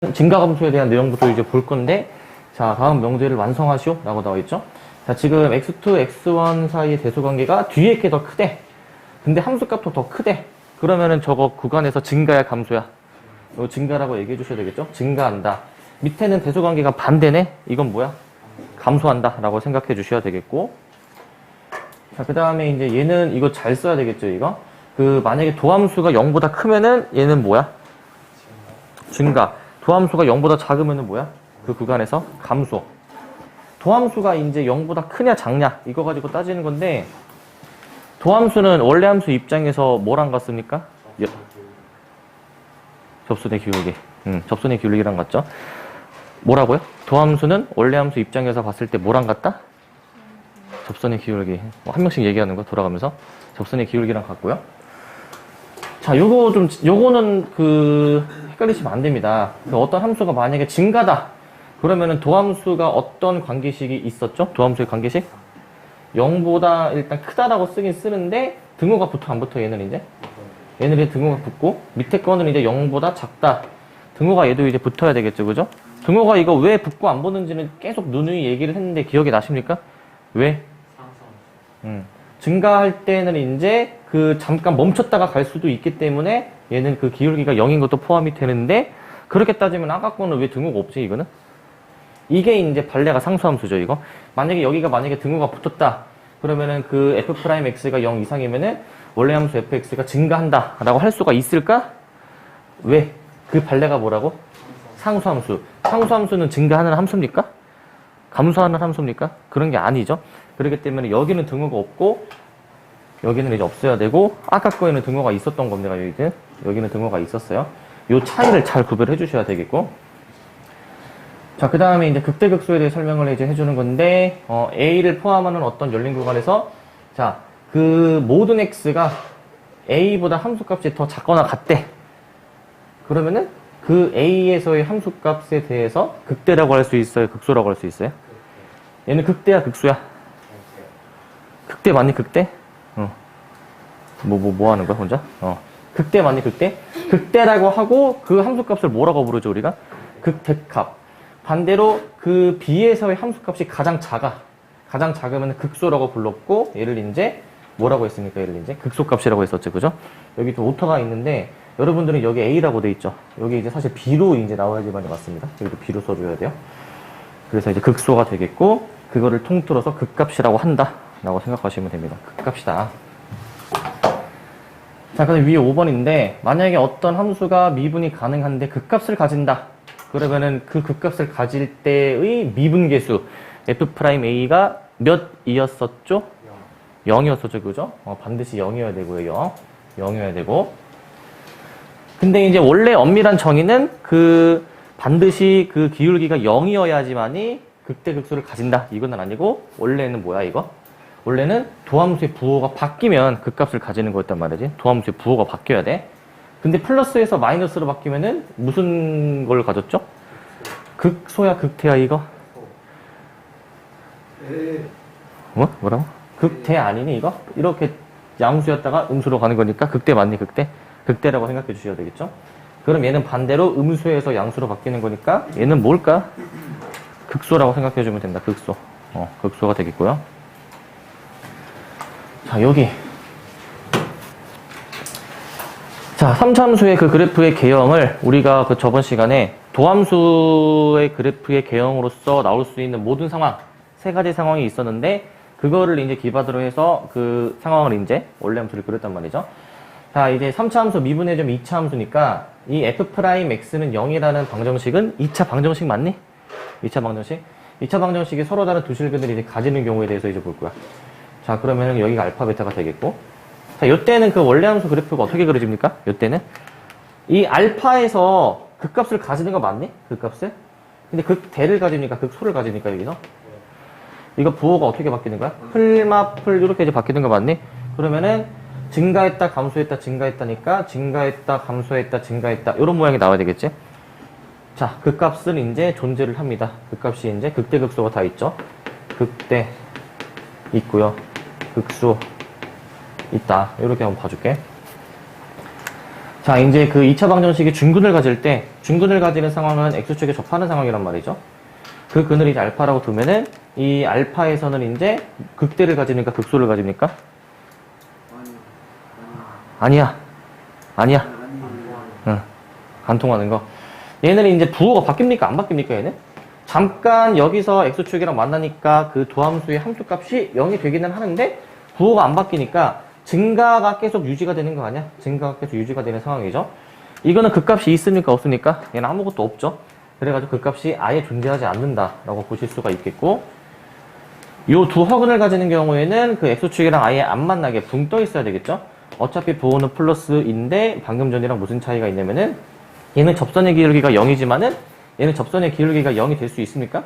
증가함수에 대한 내용부터 이제 볼 건데, 자, 다음 명제를 완성하시오 라고 나와 있죠. 자, 지금 x2, x1 사이의 대소관계가 뒤에 게 더 크대. 근데 함수값도 더 크대. 그러면은 저거 구간에서 증가야 감소야? 이거 증가라고 얘기해 주셔야 되겠죠? 증가한다. 밑에는 대소관계가 반대네? 이건 뭐야? 감소한다 라고 생각해 주셔야 되겠고, 자, 그 다음에 이제 얘는 이거 잘 써야 되겠죠, 이거? 만약에 도함수가 0보다 크면은 얘는 뭐야? 증가. 도함수가 0보다 작으면은 뭐야? 그 구간에서 감소. 도함수가 이제 0보다 크냐 작냐 이거 가지고 따지는 건데, 도함수는 원래 함수 입장에서 뭐랑 같습니까? 접선의 기울기. 접선의 기울기랑 같죠? 뭐라고요? 도함수는 원래 함수 입장에서 봤을 때 뭐랑 같다? 접선의 기울기. 한 명씩 얘기하는 거 돌아가면서 접선의 기울기랑 같고요. 자, 요거는 헷갈리시면 안 됩니다. 어떤 함수가 만약에 증가다. 그러면은 도함수가 어떤 관계식이 있었죠? 도함수의 관계식? 0보다 일단 크다라고 쓰긴 쓰는데, 등호가 붙어, 안 붙어, 얘는 이제? 얘는 이제 등호가 붙고, 밑에 거는 이제 0보다 작다. 등호가 얘도 이제 붙어야 되겠죠, 그죠? 등호가 이거 왜 붙고 안 붙는지는 계속 누누이 얘기를 했는데, 기억이 나십니까? 왜? 증가할 때는 이제 잠깐 멈췄다가 갈 수도 있기 때문에 얘는 그 기울기가 0인 것도 포함이 되는데, 그렇게 따지면 아까 거는 왜 등호가 없지, 이거는? 이게 이제 발레가 상수함수죠, 이거. 만약에 등호가 붙었다. 그러면은 f'x가 0 이상이면은 원래 함수 fx가 증가한다. 라고 할 수가 있을까? 왜? 그 발레가 뭐라고? 상수함수. 상수함수는 증가하는 함수입니까? 감소하는 함수입니까? 그런 게 아니죠. 그렇기 때문에 여기는 등호가 없고, 여기는 이제 없어야 되고, 아까 거에는 등호가 있었던 겁니다, 여기는 등호가 있었어요. 요 차이를 잘 구별해 주셔야 되겠고. 자, 그 다음에 이제 극대극소에 대해 설명을 이제 해주는 건데, A를 포함하는 어떤 열린 구간에서, 자, 모든 X가 A보다 함수값이 더 작거나 같대. 그러면은 A에서의 함수값에 대해서 극대라고 할 수 있어요? 극소라고 할 수 있어요? 얘는 극대야, 극소야? 극대 맞니, 극대? 뭐 하는 거야, 혼자? 극대 맞니, 극대? 극대라고 하고 그 함수값을 뭐라고 부르죠, 우리가? 극대값. 반대로 B에서의 함수값이 가장 작으면 극소라고 불렀고, 얘를 이제 뭐라고 했습니까? 얘를 이제 극소값이라고 했었죠, 그죠? 여기 또 오타가 있는데, 여러분들은 여기 A라고 돼 있죠? 여기 이제 사실 B로 이제 나와야지만이 맞습니다. 여기도 B로 써줘야 돼요. 그래서 이제 극소가 되겠고, 그거를 통틀어서 극값이라고 한다. 라고 생각하시면 됩니다. 극값이다. 자, 그다음 위에 5번인데, 만약에 어떤 함수가 미분이 가능한데 극값을 가진다. 그러면은 그 극값을 가질 때의 미분계수 f'A가 몇이었었죠? 0이었었죠, 그죠? 반드시 0이어야 되고요. 0이어야 되고. 근데 이제 원래 엄밀한 정의는 반드시 기울기가 0이어야지만이 극대극소를 가진다. 이건 아니고, 원래는 뭐야, 이거? 원래는 도함수의 부호가 바뀌면 극값을 가지는 거였단 말이지. 도함수의 부호가 바뀌어야 돼. 근데 플러스에서 마이너스로 바뀌면은 무슨 걸 가졌죠? 극소야, 극대야, 이거? 뭐라고? 극대 아니니, 이거? 이렇게 양수였다가 음수로 가는 거니까 극대 맞니, 극대? 극대라고 생각해 주셔야 되겠죠? 그럼 얘는 반대로 음수에서 양수로 바뀌는 거니까 얘는 뭘까? 극소라고 생각해 주면 된다, 극소. 극소가 되겠고요. 자, 여기. 자, 3차함수의 그래프의 개형을 우리가 저번 시간에 도함수의 그래프의 개형으로서 나올 수 있는 모든 상황, 3가지 상황이 있었는데, 그거를 이제 기반으로 해서 그 상황을 이제 원래 함수를 그렸단 말이죠. 자, 이제 3차함수 미분의 점 2차함수니까 이 f'x는 0이라는 방정식은 2차 방정식 맞니? 2차 방정식? 2차 방정식이 서로 다른 두 실근을 이제 가지는 경우에 대해서 이제 볼 거야. 자, 그러면 여기가 알파, 베타가 되겠고. 자, 요때는 원래 함수 그래프가 어떻게 그려집니까? 요때는? 이 알파에서 극값을 가지는 거 맞니? 극값을? 근데 극대를 가집니까? 극소를 가집니까? 여기서? 이거 부호가 어떻게 바뀌는 거야? 풀마풀 이렇게 이제 바뀌는 거 맞니? 그러면은 증가했다, 감소했다, 증가했다니까 증가했다, 감소했다, 증가했다 이런 모양이 나와야 되겠지? 자, 극값은 이제 존재를 합니다. 극값이 이제 극대, 극소가 다 있죠? 극대 있고요. 극소 있다. 이렇게 한번 봐줄게. 자, 이제 그 2차 방정식이 중근을 가질 때, 중근을 가지는 상황은 x축에 접하는 상황이란 말이죠. 그 근을 이제 알파라고 두면은, 이 알파에서는 이제 극대를 가지니까 극소를 가집니까? 아니야. 아니야. 응. 간통하는 거. 얘는 이제 부호가 바뀝니까? 안 바뀝니까? 얘는? 잠깐 여기서 x축이랑 만나니까 그 도함수의 함수값이 0이 되기는 하는데, 부호가 안 바뀌니까 증가가 계속 유지가 되는 거 아니야? 증가가 계속 유지가 되는 상황이죠. 이거는 극값이 있습니까? 없습니까? 얘는 아무것도 없죠. 그래가지고 극값이 아예 존재하지 않는다라고 보실 수가 있겠고, 요 두 허근을 가지는 경우에는 그 x축이랑 아예 안 만나게 붕 떠 있어야 되겠죠. 어차피 부호는 플러스인데 방금 전이랑 무슨 차이가 있냐면은 얘는 접선의 기울기가 0이지만은 얘는 접선의 기울기가 0이 될 수 있습니까?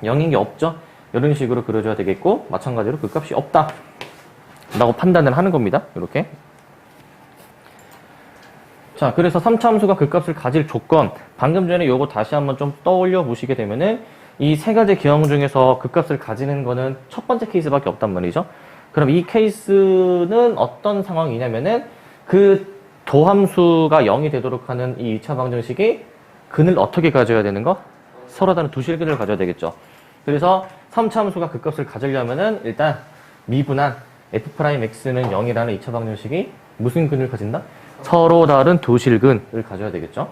0인 게 없죠. 이런 식으로 그려줘야 되겠고, 마찬가지로 극값이 없다 라고 판단을 하는 겁니다. 이렇게. 자, 그래서 3차 함수가 극값을 가질 조건, 방금 전에 요거 다시 한번 좀 떠올려 보시게 되면은 이 세 가지 기형 중에서 극값을 가지는 거는 첫 번째 케이스밖에 없단 말이죠. 그럼 이 케이스는 어떤 상황이냐면은 그 도함수가 0이 되도록 하는 이 2차 방정식이 근을 어떻게 가져야 되는 거? 서로 다른 두 실근을 가져야 되겠죠. 그래서 3차 함수가 극값을 가지려면은 일단 미분한 f'x는 0이라는 2차 방정식이 무슨 근을 가진다? 서로 다른 두 실근을 가져야 되겠죠.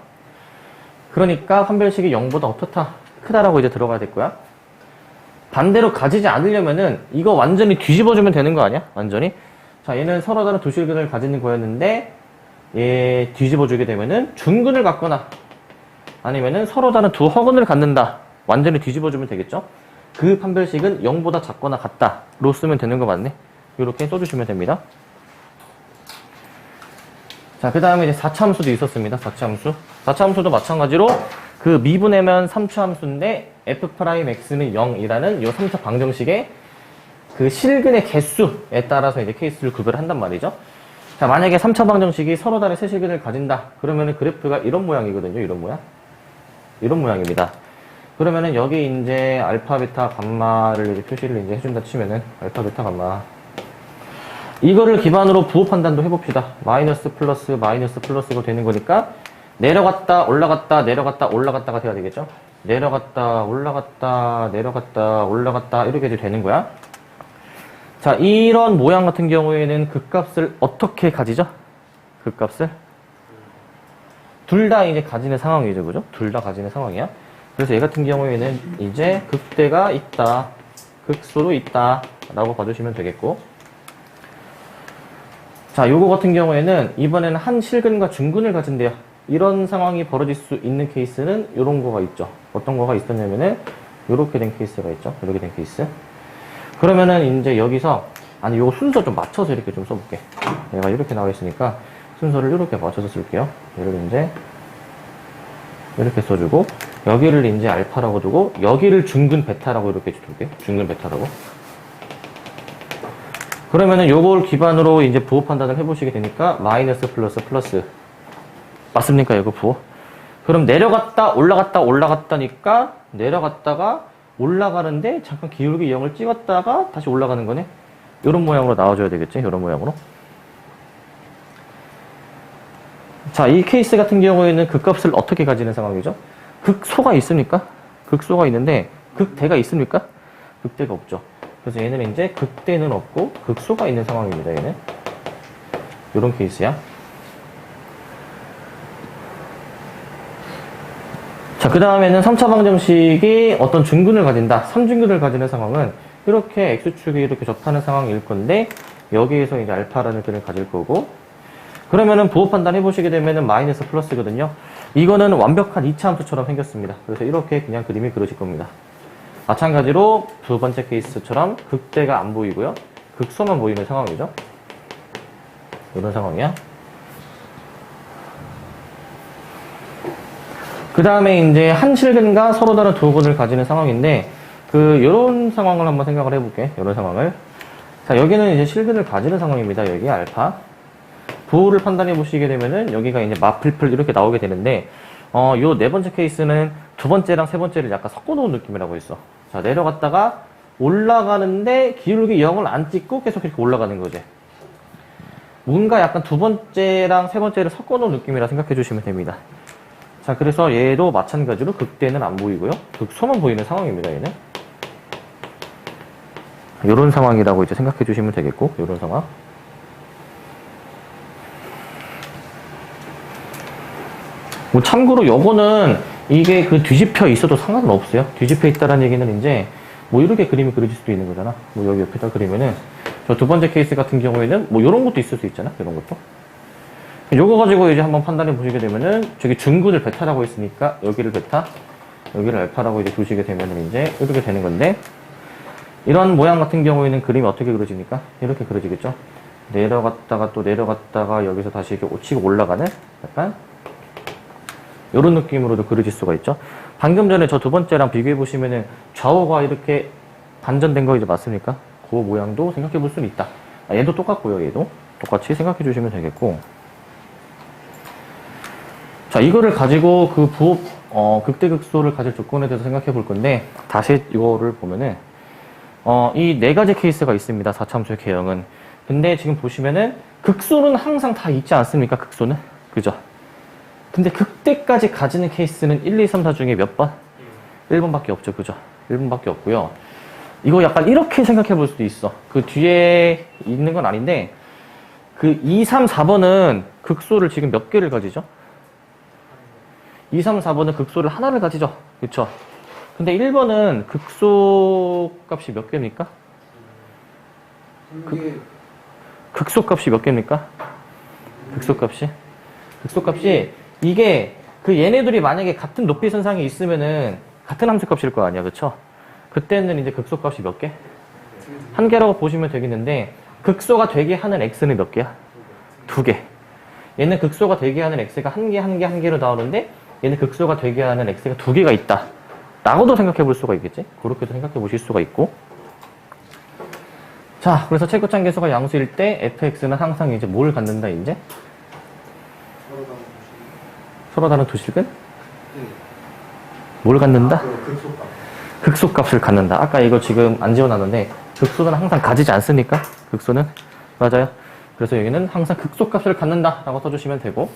그러니까 판별식이 0보다 어떻다? 크다라고 이제 들어가야 될 거야. 반대로 가지지 않으려면은 이거 완전히 뒤집어주면 되는 거 아니야? 완전히. 자, 얘는 서로 다른 두 실근을 가지는 거였는데 얘 뒤집어주게 되면은 중근을 갖거나 아니면은 서로 다른 두 허근을 갖는다. 완전히 뒤집어주면 되겠죠. 그 판별식은 0보다 작거나 같다로 쓰면 되는 거 맞네. 이렇게 써주시면 됩니다. 자, 그 다음에 이제 4차 함수도 있었습니다. 4차 함수. 4차 함수도 마찬가지로 그 미분하면 3차 함수인데 f'x는 0이라는 요 3차 방정식의 그 실근의 개수에 따라서 이제 케이스를 구별한단 말이죠. 자, 만약에 3차 방정식이 서로 다른 세 실근을 가진다. 그러면은 그래프가 이런 모양이거든요. 이런 모양. 이런 모양입니다. 그러면은 여기 이제 알파, 베타, 감마를 이제 표시를 이제 해준다 치면은 알파, 베타, 감마. 이거를 기반으로 부호 판단도 해봅시다. 마이너스 플러스가 되는 거니까 내려갔다 올라갔다 내려갔다 올라갔다가 돼야 되겠죠. 내려갔다 올라갔다 내려갔다 올라갔다 이렇게 되는 거야. 자, 이런 모양 같은 경우에는 극값을 어떻게 가지죠? 극값을 둘 다 이제 가지는 상황이죠. 그죠? 둘 다 가지는 상황이야. 그래서 얘 같은 경우에는 이제 극대가 있다, 극소도 있다 라고 봐주시면 되겠고, 자, 요거 같은 경우에는 이번에는 한 실근과 중근을 가진대요. 이런 상황이 벌어질 수 있는 케이스는 요런 거가 있죠. 어떤 거가 있었냐면은 요렇게 된 케이스가 있죠. 요렇게 된 케이스. 그러면은 이제 여기서 아니 요거 순서 좀 맞춰서 이렇게 좀 써볼게. 얘가 이렇게 나와 있으니까 순서를 이렇게 맞춰서 쓸게요. 얘를 이제 이렇게 써주고 여기를 이제 알파라고 두고 여기를 중근 베타라고 이렇게 줄게. 중근 베타라고. 그러면은 요걸 기반으로 이제 부호 판단을 해보시게 되니까 마이너스 플러스 맞습니까? 이거 부호. 그럼 내려갔다 올라갔다 올라갔다니까 내려갔다가 올라가는데 잠깐 기울기 0을 찍었다가 다시 올라가는 거네. 요런 모양으로 나와줘야 되겠지. 요런 모양으로. 자, 이 케이스 같은 경우에는 극값을 어떻게 가지는 상황이죠? 극소가 있습니까? 극소가 있는데 극대가 있습니까? 극대가 없죠. 그래서 얘는 이제 극대는 없고 극소가 있는 상황입니다. 얘는 요런 케이스야. 자, 그 다음에는 3차 방정식이 어떤 중근을 가진다, 3중근을 가지는 상황은 이렇게 x축이 이렇게 접하는 상황일 건데 여기에서 이제 알파라는 근을 가질 거고, 그러면은 부호 판단 해보시게 되면은 마이너스 플러스거든요. 이거는 완벽한 2차 함수처럼 생겼습니다. 그래서 이렇게 그냥 그림이 그려질 겁니다. 마찬가지로 두 번째 케이스처럼 극대가 안 보이고요. 극소만 보이는 상황이죠. 이런 상황이야. 그 다음에 이제 한 실근과 서로 다른 두 근을 가지는 상황인데, 요런 상황을 한번 생각을 해볼게. 요런 상황을. 자, 여기는 이제 실근을 가지는 상황입니다. 여기 알파. 부호를 판단해 보시게 되면은 여기가 이제 마플플 이렇게 나오게 되는데, 요 네 번째 케이스는 두 번째랑 세 번째를 약간 섞어 놓은 느낌이라고 했어. 자, 내려갔다가 올라가는데 기울기 0을 안 찍고 계속 이렇게 올라가는 거지. 뭔가 약간 두 번째랑 세 번째를 섞어놓은 느낌이라 생각해 주시면 됩니다. 자, 그래서 얘도 마찬가지로 극대는 안 보이고요. 극소만 보이는 상황입니다, 얘는. 요런 상황이라고 이제 생각해 주시면 되겠고, 요런 상황. 뭐 참고로 요거는 이게 그 뒤집혀 있어도 상관은 없어요. 뒤집혀 있다라는 얘기는 이제 뭐 이렇게 그림이 그려질 수도 있는 거잖아. 뭐 여기 옆에다 그리면은 저 두 번째 케이스 같은 경우에는 뭐 요런 것도 있을 수 있잖아. 이런 것도. 요거 가지고 이제 한번 판단해 보시게 되면은 저기 중근을 베타라고 했으니까 여기를 베타, 여기를 알파라고 이제 두시게 되면은 이제 이렇게 되는 건데, 이런 모양 같은 경우에는 그림이 어떻게 그려집니까? 이렇게 그려지겠죠? 내려갔다가 또 내려갔다가 여기서 다시 이렇게 치고 올라가는 약간 이런 느낌으로도 그려질 수가 있죠. 방금 전에 저 두 번째랑 비교해 보시면은 좌우가 이렇게 반전된 거 이제 맞습니까? 그 모양도 생각해 볼 수는 있다. 얘도 똑같고요. 얘도 똑같이 생각해 주시면 되겠고. 자, 이거를 가지고 그 부호 극대극소를 가질 조건에 대해서 생각해 볼 건데, 다시 이거를 보면은 이 네 가지 케이스가 있습니다. 4참수의 개형은. 근데 지금 보시면은 극소는 항상 다 있지 않습니까? 극소는. 그죠? 근데 극대까지 가지는 케이스는 1, 2, 3, 4 중에 몇 번? 1번밖에 없죠. 그죠? 1번밖에 없고요. 이거 약간 이렇게 생각해 볼 수도 있어. 그 뒤에 있는 건 아닌데, 그 2, 3, 4번은 극소를 지금 몇 개를 가지죠? 2, 3, 4번은 극소를 하나를 가지죠. 그쵸? 근데 1번은 극소 값이 몇 개입니까? 극소 값이 몇 개입니까? 극소 값이 이게 그 얘네들이 만약에 같은 높이 선상에 있으면은 같은 함수 값일 거 아니야. 그쵸? 그때는 이제 극소 값이 몇 개? 한 개라고 보시면 되겠는데, 극소가 되게 하는 x는 몇 개야? 두 개. 얘는 극소가 되게 하는 x가 한 개로 나오는데, 얘는 극소가 되게 하는 x가 두 개가 있다 라고도 생각해 볼 수가 있겠지? 그렇게도 생각해 보실 수가 있고. 자, 그래서 최고점 계수가 양수일 때 fx는 항상 이제 뭘 갖는다, 이제? 서로 다른 두실근? 뭘 갖는다? 극소값을 갖는다. 아까 이거 지금 안 지워놨는데, 극소는 항상 가지지 않습니까? 극소는? 맞아요. 그래서 여기는 항상 극소값을 갖는다 라고 써주시면 되고,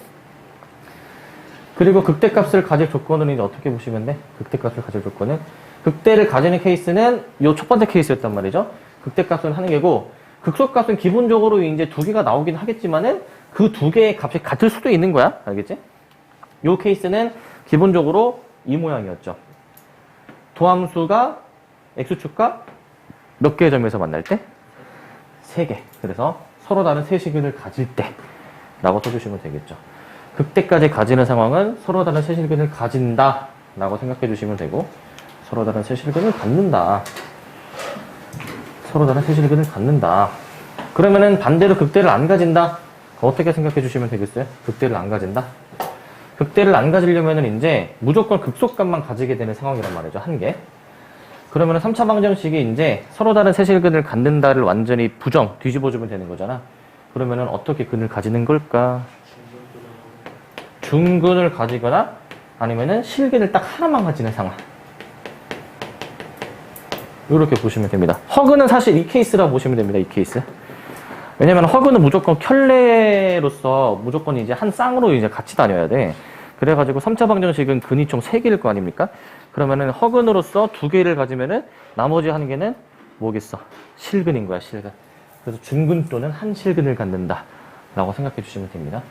그리고 극대값을 가질 조건은 이제 어떻게 보시면 돼? 극대값을 가질 조건은, 극대를 가지는 케이스는 요 첫 번째 케이스였단 말이죠. 극대값은 한 개고, 극소값은 기본적으로 이제 두 개가 나오긴 하겠지만은 그 두 개의 값이 같을 수도 있는 거야. 알겠지? 요 케이스는 기본적으로 이 모양이었죠. 도함수가 x축과 몇 개의 점에서 만날 때? 3개. 그래서 서로 다른 세실근을 가질 때 라고 써주시면 되겠죠. 극대까지 가지는 상황은 서로 다른 세실근을 가진다 라고 생각해 주시면 되고, 서로 다른 세실근을 갖는다. 서로 다른 세실근을 갖는다. 그러면은 반대로 극대를 안 가진다. 어떻게 생각해 주시면 되겠어요? 극대를 안 가진다. 극대를 안 가지려면은 이제 무조건 극소값만 가지게 되는 상황이란 말이죠. 한 개. 그러면은 3차 방정식이 이제 서로 다른 세실근을 갖는다를 완전히 부정, 뒤집어주면 되는 거잖아. 그러면은 어떻게 근을 가지는 걸까? 중근을 가지거나 아니면은 실근을 딱 하나만 가지는 상황. 이렇게 보시면 됩니다. 허근은 사실 이 케이스라고 보시면 됩니다. 이 케이스. 왜냐면 허근은 무조건 켤레로서 무조건 이제 한 쌍으로 이제 같이 다녀야 돼. 그래가지고 3차 방정식은 근이 총 3개일 거 아닙니까? 그러면은 허근으로서 2개를 가지면은 나머지 한 개는 뭐겠어? 실근인 거야, 실근. 그래서 중근 또는 한 실근을 갖는다 라고 생각해 주시면 됩니다.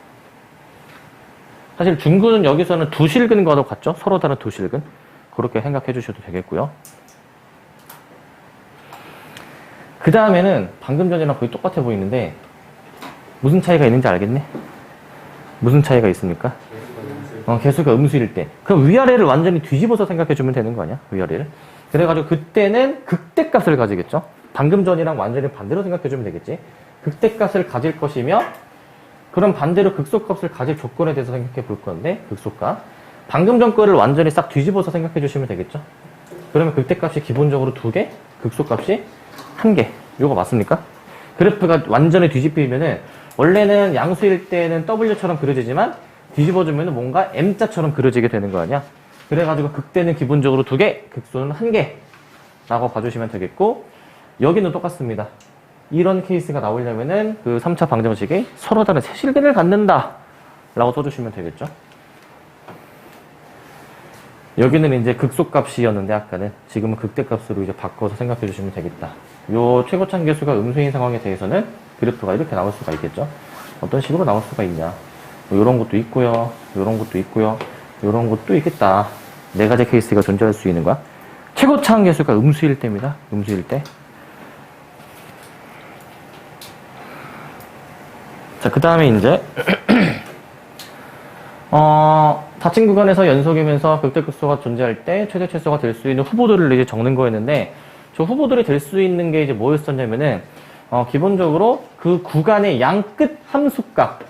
사실 중근은 여기서는 두 실근과도 같죠? 서로 다른 두 실근. 그렇게 생각해 주셔도 되겠고요. 그 다음에는 방금 전이랑 거의 똑같아 보이는데 무슨 차이가 있는지 알겠네? 무슨 차이가 있습니까? 개수가 음수일 때. 그럼 위아래를 완전히 뒤집어서 생각해 주면 되는 거 아니야? 위아래를. 그래가지고 그때는 극대값을 가지겠죠? 방금 전이랑 완전히 반대로 생각해 주면 되겠지? 극대값을 가질 것이며, 그럼 반대로 극소값을 가질 조건에 대해서 생각해 볼 건데, 극소값. 방금 전 거를 완전히 싹 뒤집어서 생각해 주시면 되겠죠? 그러면 극대값이 기본적으로 2개, 극소값이 1개. 요거 맞습니까? 그래프가 완전히 뒤집히면은, 원래는 양수일 때는 W처럼 그려지지만, 뒤집어주면은 뭔가 M자처럼 그려지게 되는 거 아니야? 그래가지고 극대는 기본적으로 2개, 극소는 1개. 라고 봐주시면 되겠고, 여기는 똑같습니다. 이런 케이스가 나오려면은 그 3차 방정식에 서로 다른 세실근을 갖는다 라고 써주시면 되겠죠. 여기는 이제 극소값이었는데 아까는 지금은 극대값으로 이제 바꿔서 생각해 주시면 되겠다. 요 최고차항 계수가 음수인 상황에 대해서는 그래프가 이렇게 나올 수가 있겠죠. 어떤 식으로 나올 수가 있냐. 뭐 요런 것도 있고요. 요런 것도 있고요. 요런 것도 있겠다. 네 가지 케이스가 존재할 수 있는 거야. 최고차항 계수가 음수일 때입니다. 음수일 때. 자, 그 다음에 이제 닫힌 구간에서 연속이면서 극대극소가 존재할 때 최대 최소가 될 수 있는 후보들을 이제 적는 거였는데, 저 후보들이 될 수 있는 게 이제 뭐였었냐면은 기본적으로 그 구간의 양끝 함수값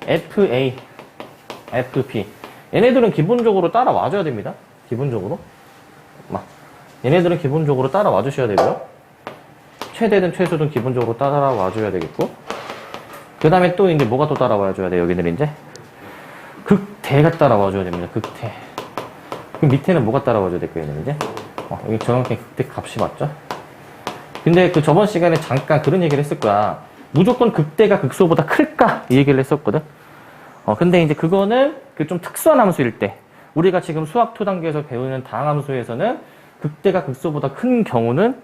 FA, FP 얘네들은 기본적으로 따라와줘야 됩니다. 기본적으로 얘네들은 기본적으로 따라와 주셔야 되고요. 최대든 최소든 기본적으로 따라와 줘야 되겠고, 그 다음에 또 이제 뭐가 또 따라와 줘야 돼요. 여기는 이제 극대가 따라와 줘야 됩니다. 극대. 그 밑에는 뭐가 따라와 줘야 될까요? 얘는 이제 여기 정확히 극대 값이 맞죠? 근데 그 저번 시간에 잠깐 그런 얘기를 했을 거야. 무조건 극대가 극소보다 클까? 이 얘기를 했었거든. 근데 이제 그거는 그 좀 특수한 함수일 때, 우리가 지금 수학 2 단계에서 배우는 다항함수에서는 극대가 극소보다 큰 경우는,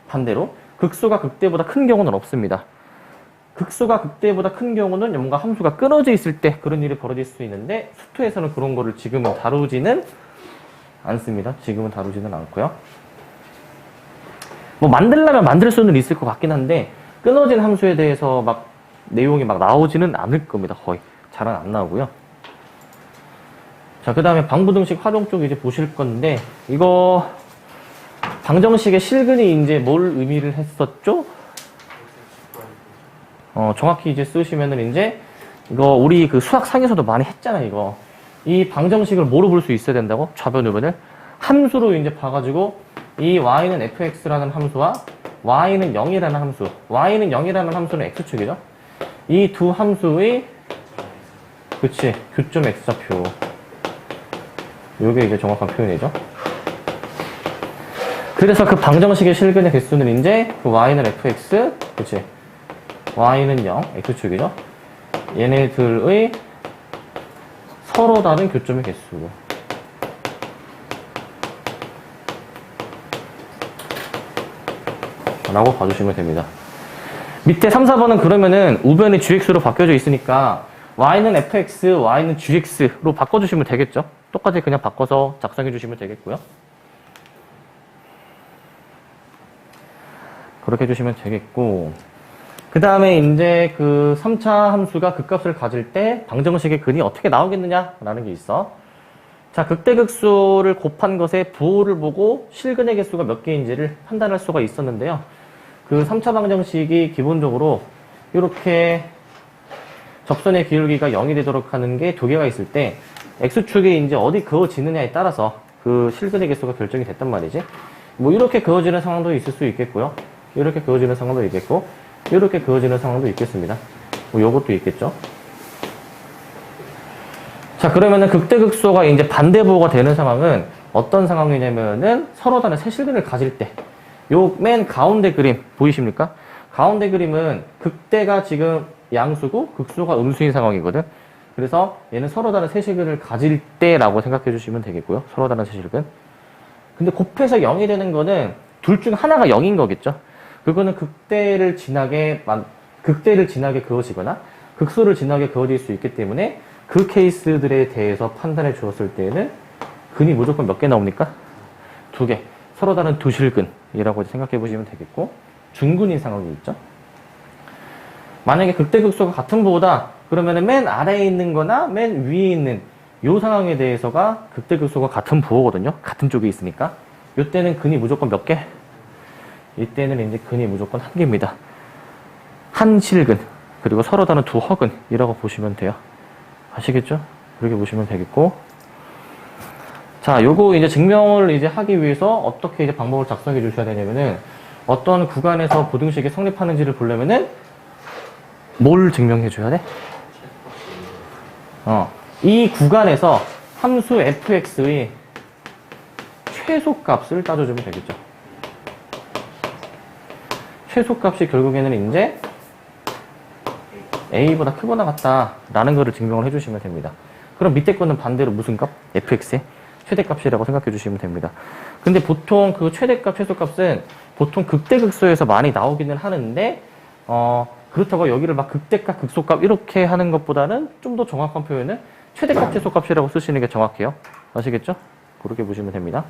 반대로 극소가 극대보다 큰 경우는 없습니다. 극소가 극대보다 큰 경우는 뭔가 함수가 끊어져 있을 때 그런 일이 벌어질 수 있는데, 수투에서는 그런 거를 지금은 다루지는 않습니다. 지금은 다루지는 않고요. 뭐 만들려면 만들 수는 있을 것 같긴 한데, 끊어진 함수에 대해서 막 내용이 막 나오지는 않을 겁니다. 거의 잘은 안 나오고요. 자, 그 다음에 방부등식 활용 쪽 이제 보실 건데, 이거 방정식의 실근이 이제 뭘 의미를 했었죠? 정확히 이제 쓰시면은 이제 이거 우리 그 수학 상에서도 많이 했잖아. 이거 이 방정식을 뭐로 볼 수 있어야 된다고? 좌변 우변을 함수로 이제 봐가지고 이 y는 fx라는 함수와 y는 0이라는 함수, y는 0이라는 함수는 x축이죠. 이 두 함수의 그치 교점 x좌표, 요게 이제 정확한 표현이죠. 그래서 그 방정식의 실근의 개수는 이제 그 y는 fx, 그치, y는 0, x축이죠. 얘네들의 서로 다른 교점의 개수 라고 봐주시면 됩니다. 밑에 3, 4번은 그러면은 우변이 gx로 바뀌어져 있으니까 y는 fx, y는 gx로 바꿔주시면 되겠죠. 똑같이 그냥 바꿔서 작성해 주시면 되겠고요. 그렇게 해주시면 되겠고, 그 다음에 이제 그 3차 함수가 극값을 가질 때 방정식의 근이 어떻게 나오겠느냐라는 게 있어. 자, 극대극소를 곱한 것의 부호를 보고 실근의 개수가 몇 개인지를 판단할 수가 있었는데요. 그 3차 방정식이 기본적으로 이렇게 접선의 기울기가 0이 되도록 하는 게 두 개가 있을 때 x축이 이제 어디 그어지느냐에 따라서 그 실근의 개수가 결정이 됐단 말이지. 뭐 이렇게 그어지는 상황도 있을 수 있겠고요. 이렇게 그어지는 상황도 있겠고, 이렇게 그어지는 상황도 있겠습니다. 뭐 요것도 있겠죠. 자, 그러면은 극대극소가 이제 반대 부호가 되는 상황은 어떤 상황이냐면은 서로 다른 세실근을 가질 때, 요 맨 가운데 그림 보이십니까? 가운데 그림은 극대가 지금 양수고 극소가 음수인 상황이거든. 그래서 얘는 서로 다른 세실근을 가질 때라고 생각해 주시면 되겠고요. 서로 다른 세실근. 근데 곱해서 0이 되는 거는 둘 중 하나가 0인 거겠죠. 그거는 극대를 진하게 그어지거나 극소를 진하게 그어질 수 있기 때문에 그 케이스들에 대해서 판단해 주었을 때에는 근이 무조건 몇 개 나옵니까? 2개. 서로 다른 두 실근이라고 생각해 보시면 되겠고, 중근인 상황이 있죠. 만약에 극대극소가 같은 부호다 그러면은 맨 아래에 있는 거나 맨 위에 있는 요 상황에 대해서가 극대극소가 같은 부호거든요. 같은 쪽에 있으니까. 요때는 근이 무조건 몇 개? 이때는 이제 근이 무조건 한 개입니다. 한 실근, 그리고 서로 다른 두 허근이라고 보시면 돼요. 아시겠죠? 그렇게 보시면 되겠고. 자, 요거 이제 증명을 이제 하기 위해서 어떻게 이제 방법을 작성해 주셔야 되냐면은, 어떤 구간에서 부등식이 성립하는지를 보려면은 뭘 증명해 줘야 돼? 이 구간에서 함수 fx의 최소값을 따져주면 되겠죠. 최소값이 결국에는 이제 A보다 크거나 같다라는 거를 증명을 해주시면 됩니다. 그럼 밑에 거는 반대로 무슨 값? fx의 최대값이라고 생각해 주시면 됩니다. 근데 보통 그 최대값, 최소값은 보통 극대극소에서 많이 나오기는 하는데 그렇다고 여기를 막 극대값, 극소값 이렇게 하는 것보다는 좀 더 정확한 표현은 최대값, 최소값이라고 쓰시는 게 정확해요. 아시겠죠? 그렇게 보시면 됩니다.